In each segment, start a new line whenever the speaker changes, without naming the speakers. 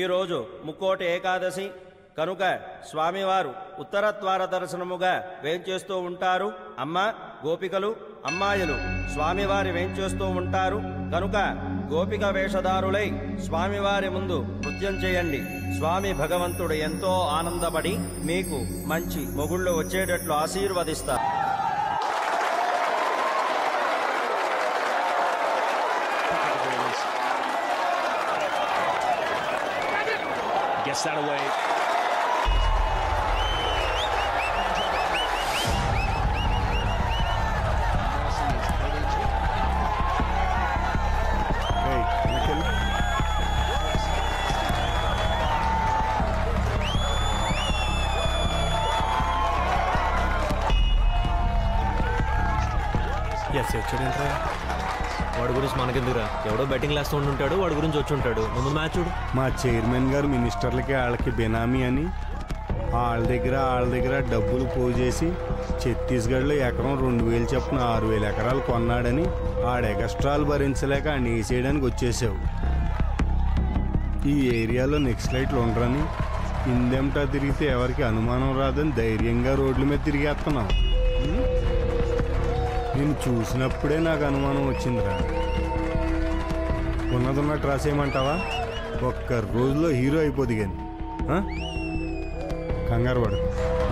ఈరోజు ముక్కోటి ఏకాదశి కనుక స్వామివారు ఉత్తర ద్వార దర్శనముగా వేంచేస్తూ ఉంటారు. అమ్మ గోపికలు అమ్మాయిలు స్వామివారి వేంచేస్తూ ఉంటారు కనుక గోపిక వేషధారులై స్వామివారి ముందు నృత్యం చేయండి. స్వామి భగవంతుడు ఎంతో ఆనందపడి మీకు మంచి మొగుళ్ళు వచ్చేటట్లు ఆశీర్వదిస్తారు.
Gets that away.
వచ్చాడంట్రా వాడి గురించి మనకెందుకురా? ఎవడో బెట్టింగ్ వేస్తూ ఉంటాడు, వాడి గురించి వచ్చి ఉంటాడు. ముందు మ్యాచ్ చూడు.
మా చైర్మన్ గారు మినిస్టర్లకి వాళ్ళకి బెనామీ అని వాళ్ళ దగ్గర డబ్బులు పోజేసి ఛత్తీస్గఢ్లో ఎకరం 2000 చొప్పున 6000 ఎకరాలు కొన్నాడని ఆడ ఎక్స్ట్రాలు భరించలేక ఆయన వేసేయడానికి వచ్చేసావు. ఈ ఏరియాలో నెక్స్ట్ లైట్లు ఉండరని ఇందెంటా తిరిగితే ఎవరికి అనుమానం రాదని ధైర్యంగా రోడ్ల మీద తిరిగేస్తున్నావు. నేను చూసినప్పుడే నాకు అనుమానం వచ్చిందిరా. ఉన్నదున్నట్టు రాసేయమంటావా? ఒక్క రోజులో హీరో అయిపోద్ది కానీ కంగారు పడు.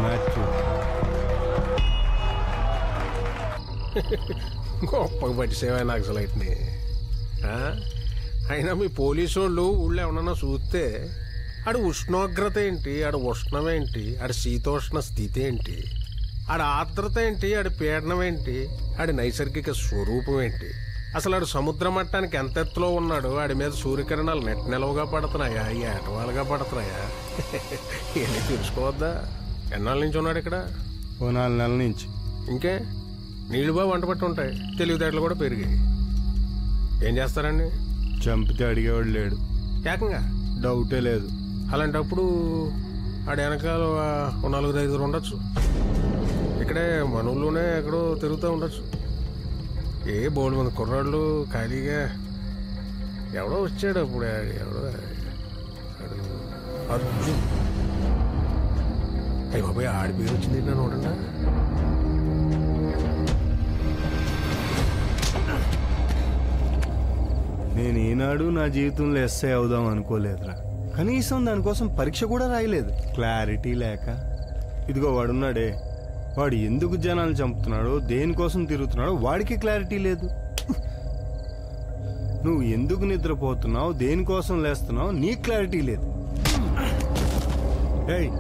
మ్యాచ్
గొప్పగా పట్టిసేవా నాకు అసలు అయినా మీ పోలీసు వాళ్ళు ఊళ్ళో ఏమన్నా చూస్తే ఆడ ఉష్ణోగ్రత ఏంటి, ఆడ ఉష్ణం ఏంటి, ఆడ శీతోష్ణ స్థితి ఏంటి, ఆడ ఆర్ద్రత ఏంటి, ఆడ పీడనం ఏంటి, ఆడి నైసర్గిక స్వరూపం ఏంటి, అసలు ఆడు సముద్ర మట్టానికి ఎంత ఎత్తులో ఉన్నాడు, ఆడి మీద సూర్యకిరణాలు నెట్ నిలవగా పడుతున్నాయా, ఏటవాలుగా పడుతున్నాయా, ఇవన్నీ తెలుసుకోవద్దా? ఎన్నాళ్ళ నుంచి ఉన్నాడు ఇక్కడ?
ఓ 4 నెలల నుంచి.
ఇంకే నీళ్లు బాగా వంట పట్టి ఉంటాయి, తెలివితేటలు కూడా పెరిగాయి. ఏం చేస్తారండి?
చంపితే అడిగేవాడు లేడు.
ఏకంగా
డౌటే లేదు.
అలాంటప్పుడు ఆడ వెనకాల 4-5 ఉండొచ్చు. ఇక్కడే మన ఊళ్ళోనే ఎక్కడో తిరుగుతూ ఉండొచ్చు. ఏ బోల్డ్ మంది కుర్రాళ్ళు ఖాళీగా. ఎవడో వచ్చాడు అప్పుడు, ఎవడో అర్జున్. అయ్యి బాబాయ్ ఆడి పేరు వచ్చింది నన్ను చూడండి.
నేను ఈనాడు నా జీవితంలో ఎస్ఐ అవుదాం అనుకోలేదురా. కనీసం దానికోసం పరీక్ష కూడా రాయలేదు. క్లారిటీ లేక. ఇదిగో వాడున్నాడే, వాడు ఎందుకు జనాలు చంపుతున్నాడో, దేనికోసం తిరుగుతున్నాడో వాడికి క్లారిటీ లేదు. నువ్వు ఎందుకు నిద్రపోతున్నావు, దేనికోసం లేస్తున్నావు నీకు క్లారిటీ లేదు. ఏయ్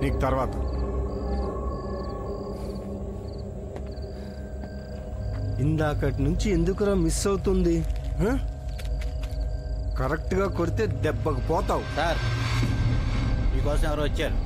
నీకు తర్వాత. ఇందాకటి నుంచి ఎందుకురా మిస్ అవుతుంది? కరెక్ట్గా కొడితే దెబ్బకు పోతావు.
సార్ మీకోసం ఎవరు వచ్చారు?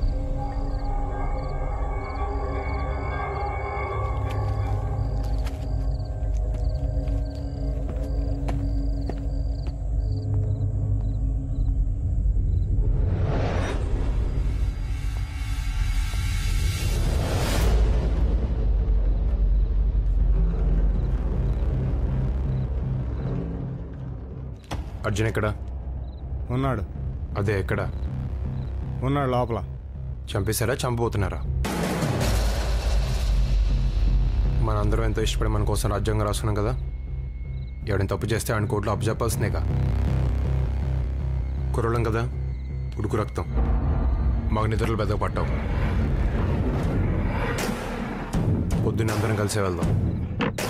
అర్జున్ ఎక్కడ
ఉన్నాడు?
అదే ఎక్కడ
ఉన్నాడు? లోపల.
చంపేశారా, చంపబోతున్నారా? మనందరం ఎంతో ఇష్టపడి మన కోసం రాజ్యాంగం రాసుకున్నాం కదా. ఎవడైనా తప్పు చేస్తే ఆయన కోర్టులో అప్పు చెప్పాల్సిందేగా. కుర్రలం కదా, ఉడుకు రక్తం, మాకు నిద్రలు పెద్దగా పట్టావు. పొద్దున్న అందరం కలిసే వెళ్దాం.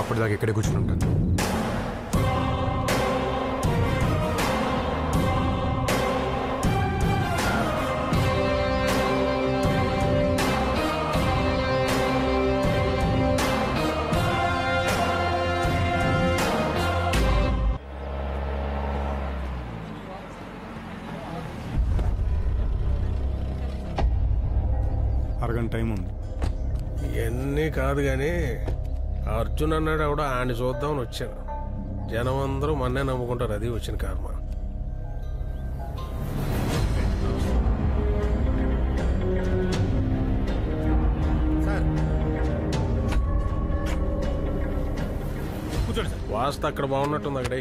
అప్పటిదాకా ఇక్కడే కూర్చుని ఉంటాను.
అరగంట టైం ఉంది.
ఇవన్నీ కాదు కానీ అర్జున్ అన్నాడు ఆవిడ ఆయన చూద్దామని వచ్చాను. జనం అందరూ మన్నే నమ్ముకుంటారు, అది వచ్చిన కర్మ. వాస్తు అక్కడ బాగున్నట్టుంది. అక్కడే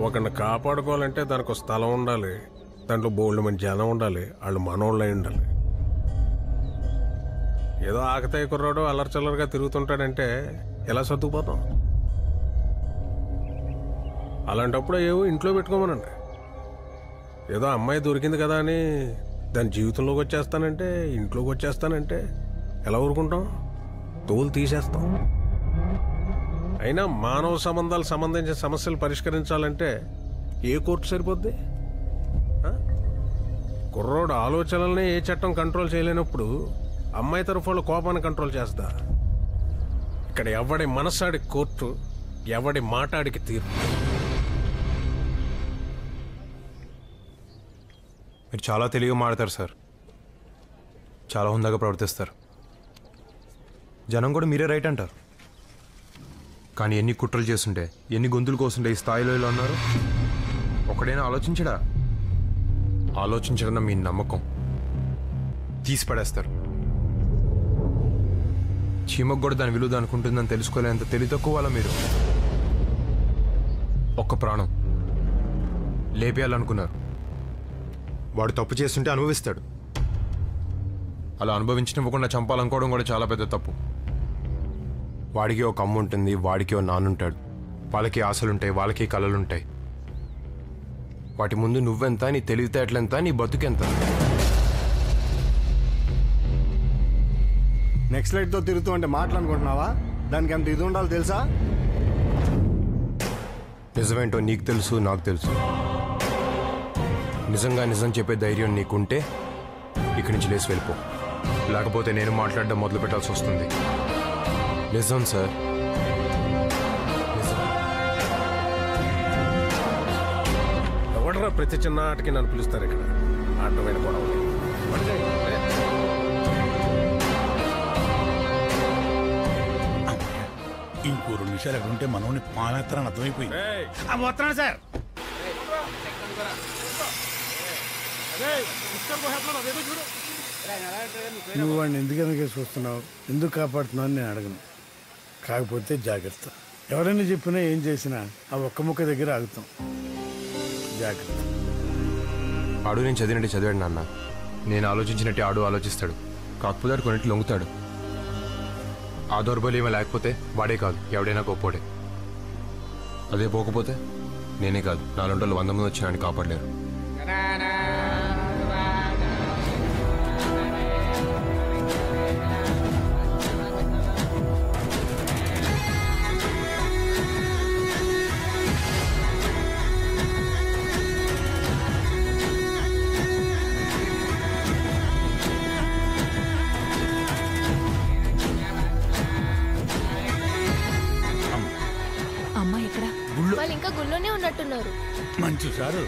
ఒకరిని కాపాడుకోవాలంటే దానికి స్థలం ఉండాలి, దాంట్లో బోల్డ్ మంచి జనం ఉండాలి, వాళ్ళు మనోళ్ళు అయి ఉండాలి. ఏదో ఆకతాయి కుర్రాడు అల్లరిచల్లరిగా తిరుగుతుంటాడంటే ఎలా సర్దుకుపోతాం? అలాంటప్పుడు ఏవో ఇంట్లో పెట్టుకోమనండి. ఏదో అమ్మాయి దొరికింది కదా అని దాని జీవితంలోకి వచ్చేస్తానంటే, ఇంట్లోకి వచ్చేస్తానంటే ఎలా ఊరుకుంటాం? తోలు తీసేస్తాం. అయినా మానవ సంబంధాలకు సంబంధించిన సమస్యలు పరిష్కరించాలంటే ఏ కోర్టు సరిపోద్ది? కుర్రోడు ఆలోచనల్ని ఏ చట్టం కంట్రోల్ చేయలేనప్పుడు అమ్మాయి తరఫు వాళ్ళు కోపాన్ని కంట్రోల్ చేస్తా. ఇక్కడ ఎవడి మనసాడికి కోర్టు, ఎవడి మాటాడికి తీర్పు.
మీరు చాలా తెలివిగా మాడతారు సార్, చాలా హుందాగా ప్రవర్తిస్తారు. జనం కూడా మీరే రైట్ అంటారు. కానీ ఎన్ని కుట్రలు చేస్తుంటే, ఎన్ని గొంతులు కోస్తుంటే ఈ స్థాయిలో ఇలా ఉన్నారు. ఒకడైనా ఆలోచించడా? ఆలోచించడం మీ నమ్మకం తీసి పడేస్తారు. చీమకు కూడా దాని విలువ అనుకుంటుందని తెలుసుకోలేంత తెలివి తక్కువ వాళ్ళ మీరు. ఒక్క ప్రాణం లేపేయాలనుకున్నారు. వాడు తప్పు చేస్తుంటే అనుభవిస్తాడు. అలా అనుభవించనివ్వకుండా చంపాలనుకోవడం కూడా చాలా పెద్ద తప్పు. వాడికి ఒక అమ్మ ఉంటుంది, వాడికి ఒక నాన్నుంటాడు. వాళ్ళకి ఆశలుంటాయి, వాళ్ళకి కళలుంటాయి. వాటి ముందు నువ్వెంత, నీ తెలివితేటలెంత, నీ బతుకెంత?
నెక్స్ట్ లైట్తో తిరుగుతూ అంటే మాట్లాడుకుంటున్నావా? దానికి ఎంత ఇది ఉండాలి తెలుసా?
నిజమేంటో నీకు తెలుసు, నాకు తెలుసు. నిజంగా నిజం చెప్పే ధైర్యం నీకుంటే ఇక్కడి నుంచి లేచి వెళ్ళిపో. లేకపోతే నేను మాట్లాడడం మొదలు పెట్టాల్సి వస్తుంది. నిజం సార్, నిజం.
ఎవడరా ప్రతి చిన్న ఆటకి నన్ను పిలుస్తారు ఇక్కడ? ఆటమైన గొడవ.
ఇంకో 2 నిమిషాలు ఎక్కడ ఉంటే మనోని మానేస్తారని అర్థమైపోయింది. వస్తున్నాను సార్.
నువ్వు వాడిని ఎందుకనగా చూస్తున్నావు, ఎందుకు కాపాడుతున్నావు అని నేను అడగను. కాకపోతే జాగ్రత్త. ఎవరైనా చెప్పినా ఏం చేసినా ఆ ఒక్క ముక్క దగ్గర ఆగుతాం. జాగ్రత్త.
ఆడు నేను చదివినట్టు చదివాడు నాన్న. నేను ఆలోచించినట్టు ఆడు ఆలోచిస్తాడు. కాకపోతే ఆడు కొన్నిటి లొంగుతాడు. ఆ దౌర్బల్యం లేకపోతే వాడే కాదు, ఎవడైనా గొప్పోడే. అదే పోకపోతే నేనే కాదు, నాలుంటలు 100 మంది వచ్చి నన్ను కాపాడలేరు.
వాళ్ళు ఇంకా గుళ్ళోనే ఉన్నట్టున్నారు.
మంచి సారు.